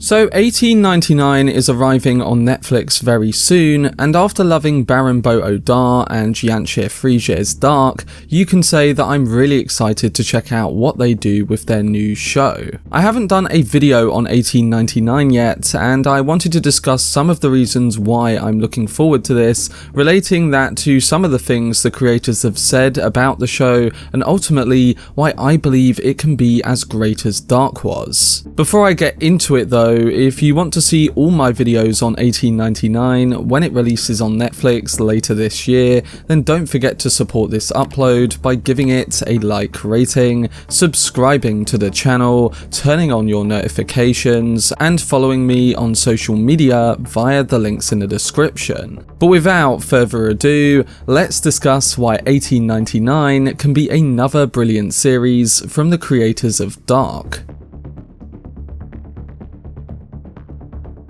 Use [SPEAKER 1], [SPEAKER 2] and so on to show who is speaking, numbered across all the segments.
[SPEAKER 1] So 1899 is arriving on Netflix very soon, and after loving Baran Odar and Jantje Friese's Dark, you can say that I'm really excited to check out what they do with their new show. I haven't done a video on 1899 yet, and I wanted to discuss some of the reasons why I'm looking forward to this, relating that to some of the things the creators have said about the show, and ultimately why I believe it can be as great as Dark was. Before I get into it though, if you want to see all my videos on 1899 when it releases on Netflix later this year, then don't forget to support this upload by giving it a like rating, subscribing to the channel, turning on your notifications, and following me on social media via the links in the description. But without further ado, let's discuss why 1899 can be another brilliant series from the creators of Dark.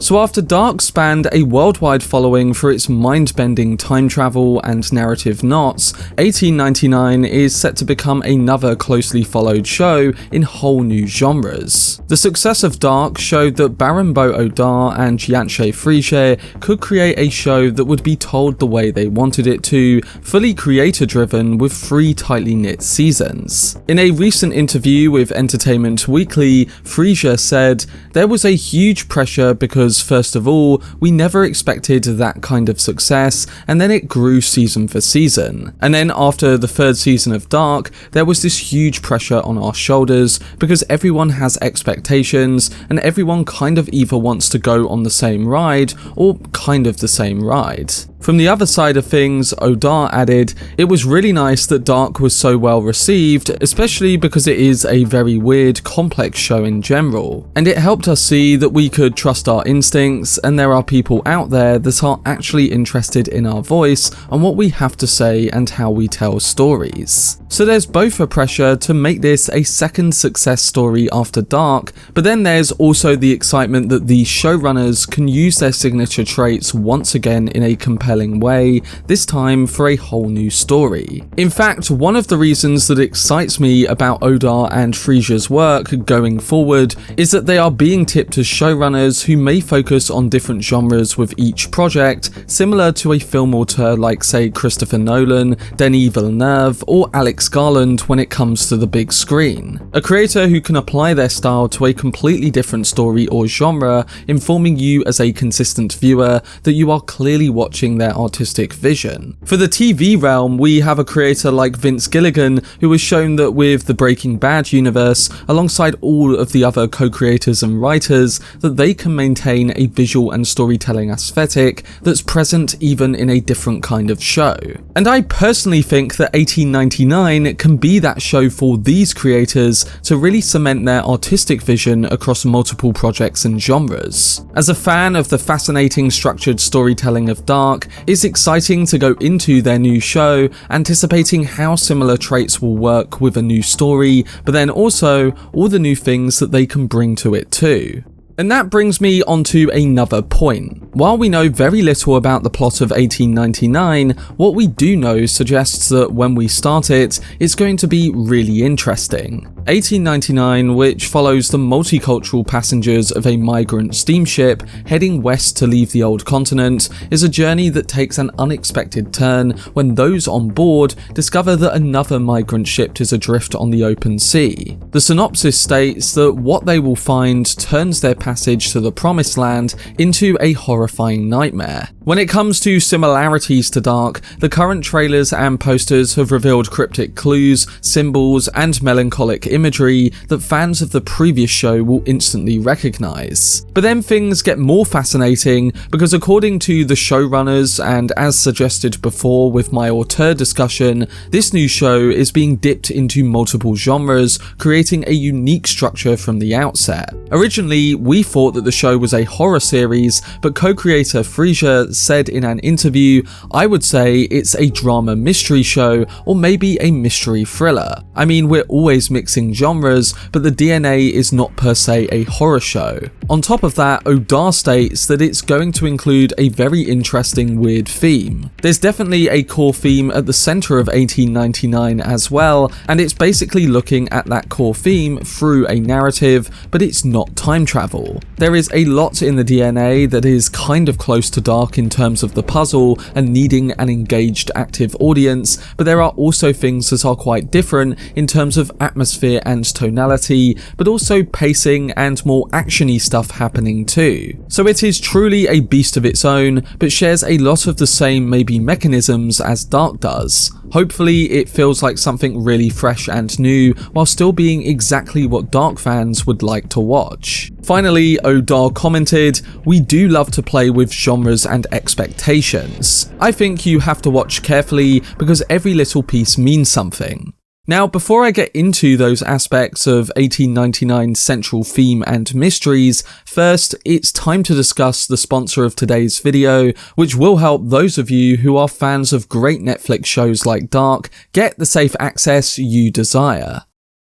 [SPEAKER 1] So after Dark spanned a worldwide following for its mind-bending time travel and narrative knots, 1899 is set to become another closely followed show in whole new genres. The success of Dark showed that Baran Odar and Jantje Friese could create a show that would be told the way they wanted it to, fully creator-driven with 3 tightly knit seasons. In a recent interview with Entertainment Weekly, Friese said, "There was a huge pressure because first of all, we never expected that kind of success, and then it grew season for season. And then after the 3rd season of Dark, there was this huge pressure on our shoulders because everyone has expectations and everyone kind of either wants to go on the same ride or kind of the same ride." From the other side of things, Odar added, "It was really nice that Dark was so well received, especially because it is a very weird, complex show in general. And it helped us see that we could trust our instincts and there are people out there that are actually interested in our voice and what we have to say and how we tell stories." So there's both a pressure to make this a second success story after Dark, but then there's also the excitement that the showrunners can use their signature traits once again in a compelling way, this time for a whole new story. In fact, one of the reasons that excites me about Odar and Friese's work going forward is that they are being tipped as showrunners who may focus on different genres with each project, similar to a film auteur like say Christopher Nolan, Denis Villeneuve, or Alex Garland when it comes to the big screen. A creator who can apply their style to a completely different story or genre, informing you as a consistent viewer that you are clearly watching their artistic vision. For the TV realm, we have a creator like Vince Gilligan who has shown that with the Breaking Bad universe, alongside all of the other co-creators and writers, that they can maintain a visual and storytelling aesthetic that's present even in a different kind of show. And I personally think that 1899 can be that show for these creators to really cement their artistic vision across multiple projects and genres. As a fan of the fascinating structured storytelling of Dark, it's exciting to go into their new show anticipating how similar traits will work with a new story, but then also all the new things that they can bring to it too. And that brings me onto another point. While we know very little about the plot of 1899, what we do know suggests that when we start it, it's going to be really interesting. 1899, which follows the multicultural passengers of a migrant steamship heading west to leave the old continent, is a journey that takes an unexpected turn when those on board discover that another migrant ship is adrift on the open sea. The synopsis states that what they will find turns their passage to the promised land into a horrifying nightmare. When it comes to similarities to Dark, the current trailers and posters have revealed cryptic clues, symbols, and melancholic imagery that fans of the previous show will instantly recognize. But then things get more fascinating because according to the showrunners, and as suggested before with my auteur discussion, this new show is being dipped into multiple genres, creating a unique structure from the outset. Originally, we thought that the show was a horror series, but co-creator Friese said in an interview, "I would say it's a drama mystery show, or maybe a mystery thriller. I mean, we're always mixing interesting genres, but the DNA is not per se a horror show. On top of that, Odar states that it's going to include a very interesting weird theme. There's definitely a core theme at the center of 1899 as well, and it's basically looking at that core theme through a narrative, but it's not time travel. There is a lot in the DNA that is kind of close to Dark in terms of the puzzle and needing an engaged active audience, but there are also things that are quite different in terms of atmosphere and tonality, but also pacing and more actiony stuff happening too. So it is truly a beast of its own, but shares a lot of the same maybe mechanisms as Dark does. Hopefully it feels like something really fresh and new, while still being exactly what Dark fans would like to watch. Finally, Odar commented, "We do love to play with genres and expectations. I think you have to watch carefully because every little piece means something." Now, before I get into those aspects of 1899's central theme and mysteries, first, it's time to discuss the sponsor of today's video, which will help those of you who are fans of great Netflix shows like Dark get the safe access you desire.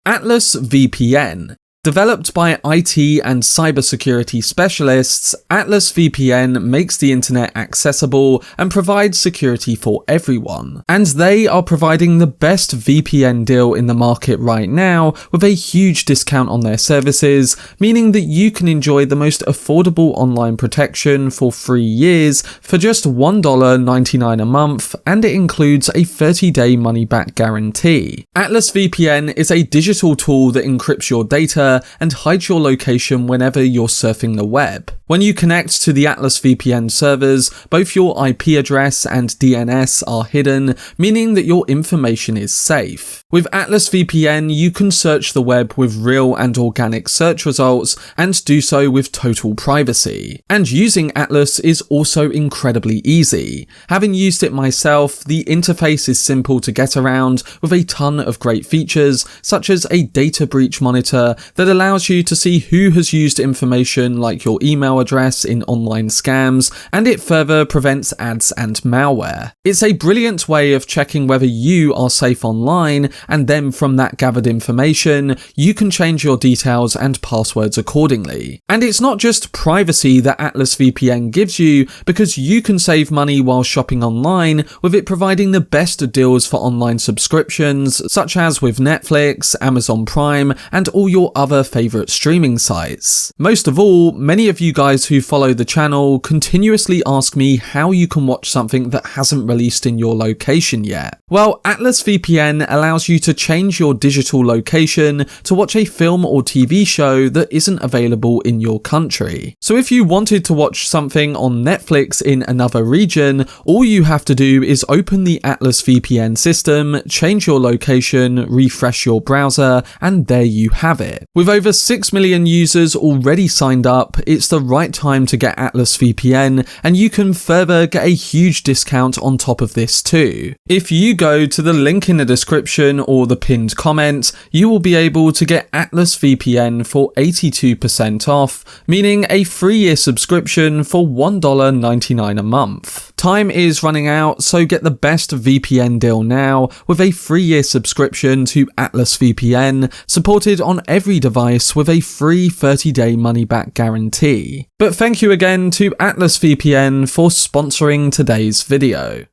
[SPEAKER 1] Atlas VPN. Developed by IT and cybersecurity specialists, Atlas VPN makes the internet accessible and provides security for everyone. And they are providing the best VPN deal in the market right now with a huge discount on their services, meaning that you can enjoy the most affordable online protection for 3 years for just $1.99 a month, and it includes a 30-day money-back guarantee. Atlas VPN is a digital tool that encrypts your data and hides your location whenever you're surfing the web. When you connect to the Atlas VPN servers, both your IP address and DNS are hidden, meaning that your information is safe. With Atlas VPN, you can search the web with real and organic search results and do so with total privacy. And using Atlas is also incredibly easy. Having used it myself, the interface is simple to get around with a ton of great features, such as a data breach monitor that allows you to see who has used information like your email address in online scams, and it further prevents ads and malware. It's a brilliant way of checking whether you are safe online, and then from that gathered information, you can change your details and passwords accordingly. And it's not just privacy that Atlas VPN gives you, because you can save money while shopping online with it providing the best deals for online subscriptions, such as with Netflix, Amazon Prime, and all your other favorite streaming sites. Most of all, many of you guys who follow the channel continuously ask me how you can watch something that hasn't released in your location yet. Well, Atlas VPN allows you to change your digital location to watch a film or TV show that isn't available in your country. So if you wanted to watch something on Netflix in another region, all you have to do is open the Atlas VPN system, change your location, refresh your browser, and there you have it. With over 6 million users already signed up, it's the right time to get Atlas VPN, and you can further get a huge discount on top of this too. If you go to the link in the description or the pinned comment, you will be able to get Atlas VPN for 82% off, meaning a 3-year subscription for $1.99 a month. Time is running out, so get the best VPN deal now with a 3-year subscription to Atlas VPN, supported on every device with a free 30-day money-back guarantee. But thank you again to Atlas VPN for sponsoring today's video.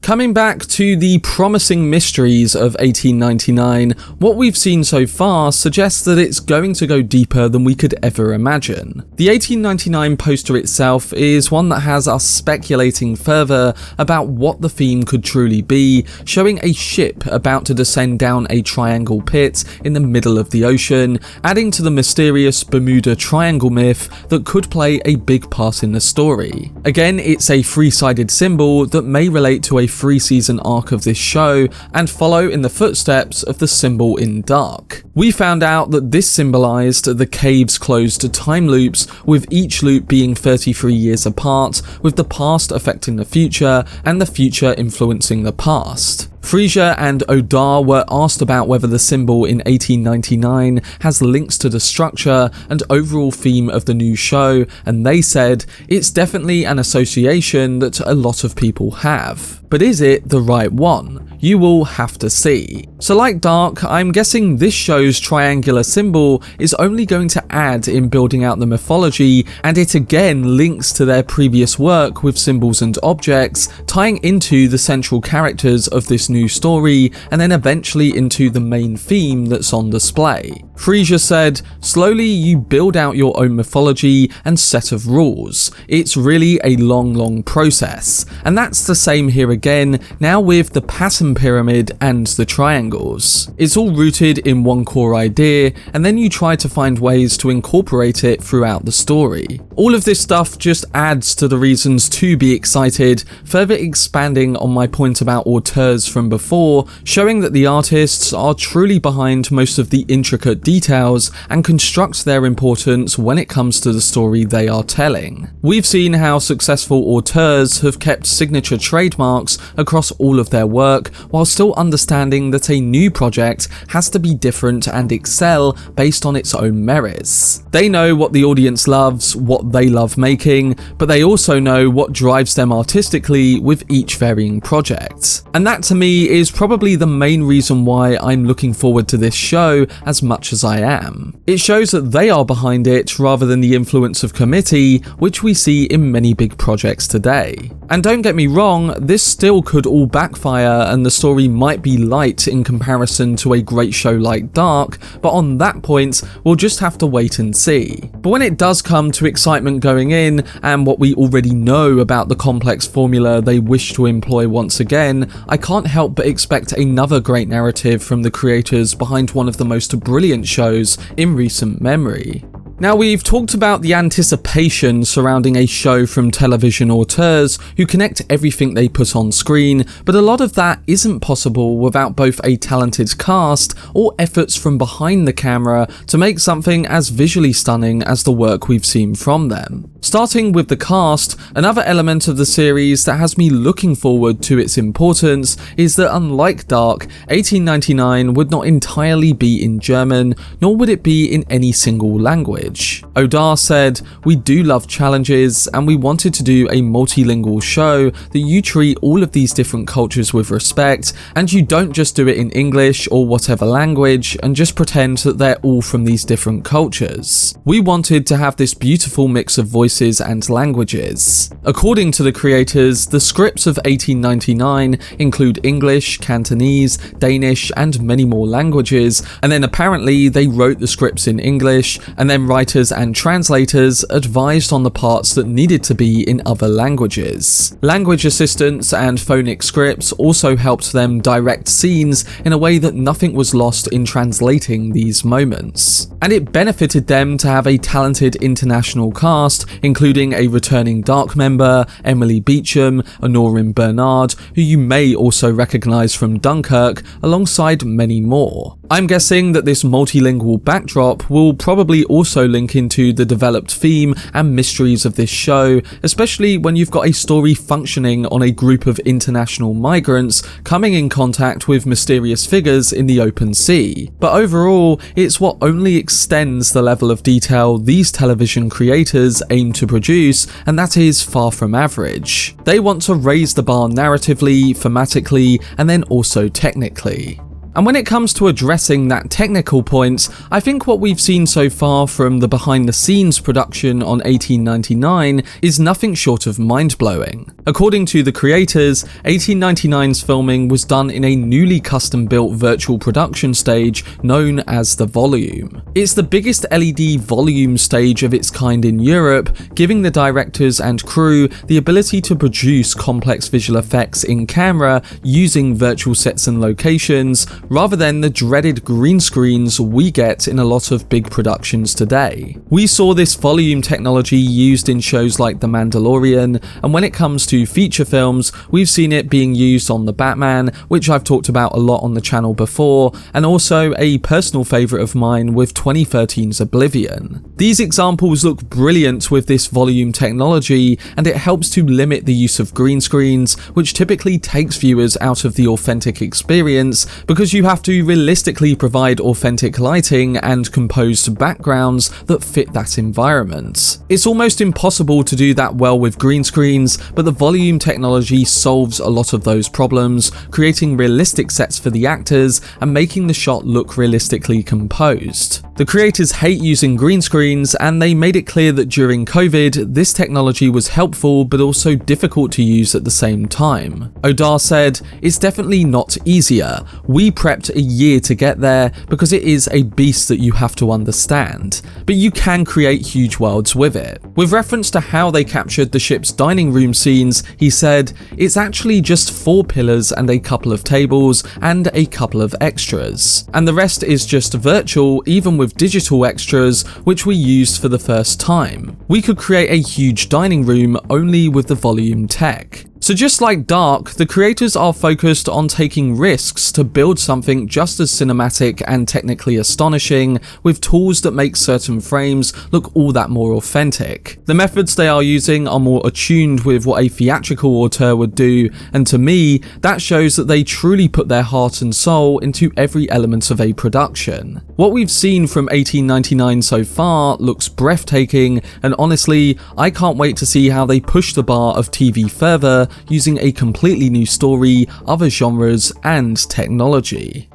[SPEAKER 1] Coming back to the promising mysteries of 1899, what we've seen so far suggests that it's going to go deeper than we could ever imagine. The 1899 poster itself is one that has us speculating further about what the theme could truly be, showing a ship about to descend down a triangle pit in the middle of the ocean, adding to the mysterious Bermuda Triangle myth that could play a big part in the story. Again, it's a 3-sided symbol that may relate to a 3-season arc of this show and follow in the footsteps of the symbol in Dark. We found out that this symbolized the cave's closed time loops, with each loop being 33 years apart, with the past affecting the future and the future influencing the past. Friese and Odar were asked about whether the symbol in 1899 has links to the structure and overall theme of the new show, and they said, "It's definitely an association that a lot of people have. But is it the right one? You will have to see." So like Dark, I'm guessing this show's triangular symbol is only going to add in building out the mythology, and it again links to their previous work with symbols and objects, tying into the central characters of this new story, and then eventually into the main theme that's on display. Friese said, "Slowly you build out your own mythology and set of rules. It's really a long process." And that's the same here again, now with the pattern pyramid and the triangles. It's all rooted in one core idea, and then you try to find ways to incorporate it throughout the story. All of this stuff just adds to the reasons to be excited, further expanding on my point about auteurs from before, showing that the artists are truly behind most of the intricate details and construct their importance when it comes to the story they are telling. We've seen how successful auteurs have kept signature trademarks across all of their work, while still understanding that a new project has to be different and excel based on its own merits. They know what the audience loves, what they love making, but they also know what drives them artistically with each varying project. And that to me is probably the main reason why I'm looking forward to this show as much as I am. It shows that they are behind it rather than the influence of committee, which we see in many big projects today. And don't get me wrong, this still could all backfire and the story might be light in comparison to a great show like Dark, but on that point, we'll just have to wait and see. But when it does come to excitement going in, and what we already know about the complex formula they wish to employ once again, I can't help but expect another great narrative from the creators behind one of the most brilliant shows in recent memory. Now, we've talked about the anticipation surrounding a show from television auteurs who connect everything they put on screen, but a lot of that isn't possible without both a talented cast or efforts from behind the camera to make something as visually stunning as the work we've seen from them. Starting with the cast, another element of the series that has me looking forward to its importance is that unlike Dark, 1899 would not entirely be in German, nor would it be in any single language. Odar said, "We do love challenges, and we wanted to do a multilingual show that you treat all of these different cultures with respect, and you don't just do it in English or whatever language and just pretend that they're all from these different cultures. We wanted to have this beautiful mix of voices and languages." According to the creators, the scripts of 1899 include English, Cantonese, Danish, and many more languages, and then apparently they wrote the scripts in English, and then writers and translators advised on the parts that needed to be in other languages. Language assistants and phonic scripts also helped them direct scenes in a way that nothing was lost in translating these moments. And it benefited them to have a talented international cast, including a returning Dark member, Emily Beecham, Honorin Bernard, who you may also recognise from Dunkirk, alongside many more. I'm guessing that this multilingual backdrop will probably also link into the developed theme and mysteries of this show, especially when you've got a story functioning on a group of international migrants coming in contact with mysterious figures in the open sea. But overall, it's what only extends the level of detail these television creators aim to produce, and that is far from average. They want to raise the bar narratively, thematically, and then also technically. And when it comes to addressing that technical point, I think what we've seen so far from the behind-the-scenes production on 1899 is nothing short of mind-blowing. According to the creators, 1899's filming was done in a newly custom-built virtual production stage known as the Volume. It's the biggest LED volume stage of its kind in Europe, giving the directors and crew the ability to produce complex visual effects in camera using virtual sets and locations, rather than the dreaded green screens we get in a lot of big productions today. We saw this volume technology used in shows like The Mandalorian, and when it comes to feature films, we've seen it being used on The Batman, which I've talked about a lot on the channel before, and also a personal favourite of mine with 2013's Oblivion. These examples look brilliant with this volume technology, and it helps to limit the use of green screens, which typically takes viewers out of the authentic experience because you have to realistically provide authentic lighting and composed backgrounds that fit that environment. It's almost impossible to do that well with green screens, but the volume technology solves a lot of those problems, creating realistic sets for the actors and making the shot look realistically composed. The creators hate using green screens, and they made it clear that during COVID, this technology was helpful but also difficult to use at the same time. Odar said, "It's definitely not easier. We prepped a year to get there because it is a beast that you have to understand, but you can create huge worlds with it." With reference to how they captured the ship's dining room scenes, he said, "It's actually just 4 pillars and a couple of tables and a couple of extras. And the rest is just virtual, even with digital extras, which we used for the first time. We could create a huge dining room only with the volume tech." So just like Dark, the creators are focused on taking risks to build something just as cinematic and technically astonishing, with tools that make certain frames look all that more authentic. The methods they are using are more attuned with what a theatrical auteur would do, and to me, that shows that they truly put their heart and soul into every element of a production. What we've seen from 1899 so far looks breathtaking, and honestly, I can't wait to see how they push the bar of TV further, using a completely new story, other genres, and technology.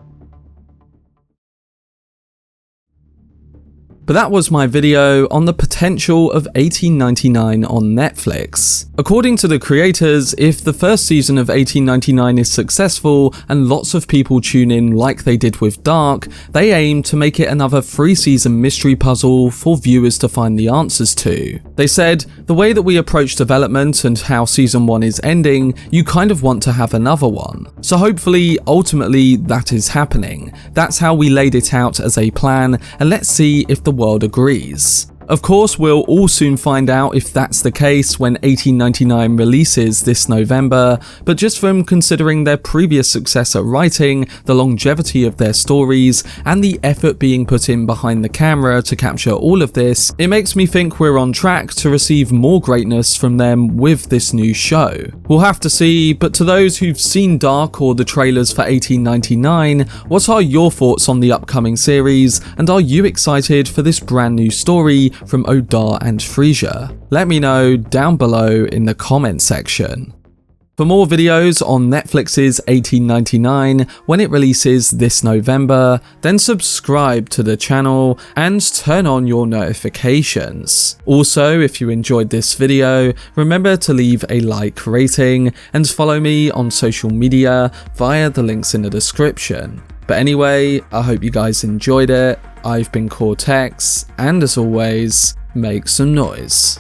[SPEAKER 1] But that was my video on the potential of 1899 on Netflix. According to the creators, if the first season of 1899 is successful and lots of people tune in like they did with Dark, they aim to make it another 3-season mystery puzzle for viewers to find the answers to. They said, "The way that we approach development and how season 1 is ending, you kind of want to have another one. So hopefully, ultimately, that is happening. That's how we laid it out as a plan, and let's see if the world agrees." Of course, we'll all soon find out if that's the case when 1899 releases this November, but just from considering their previous success at writing, the longevity of their stories, and the effort being put in behind the camera to capture all of this, it makes me think we're on track to receive more greatness from them with this new show. We'll have to see, but to those who've seen Dark or the trailers for 1899, what are your thoughts on the upcoming series, and are you excited for this brand new story from Odar and Friese? Let me know down below in the comment section. For more videos on Netflix's 1899 when it releases this November, then subscribe to the channel and turn on your notifications. Also, if you enjoyed this video, remember to leave a like rating and follow me on social media via the links in the description. But anyway, I hope you guys enjoyed it. I've been Cortex, and as always, make some noise.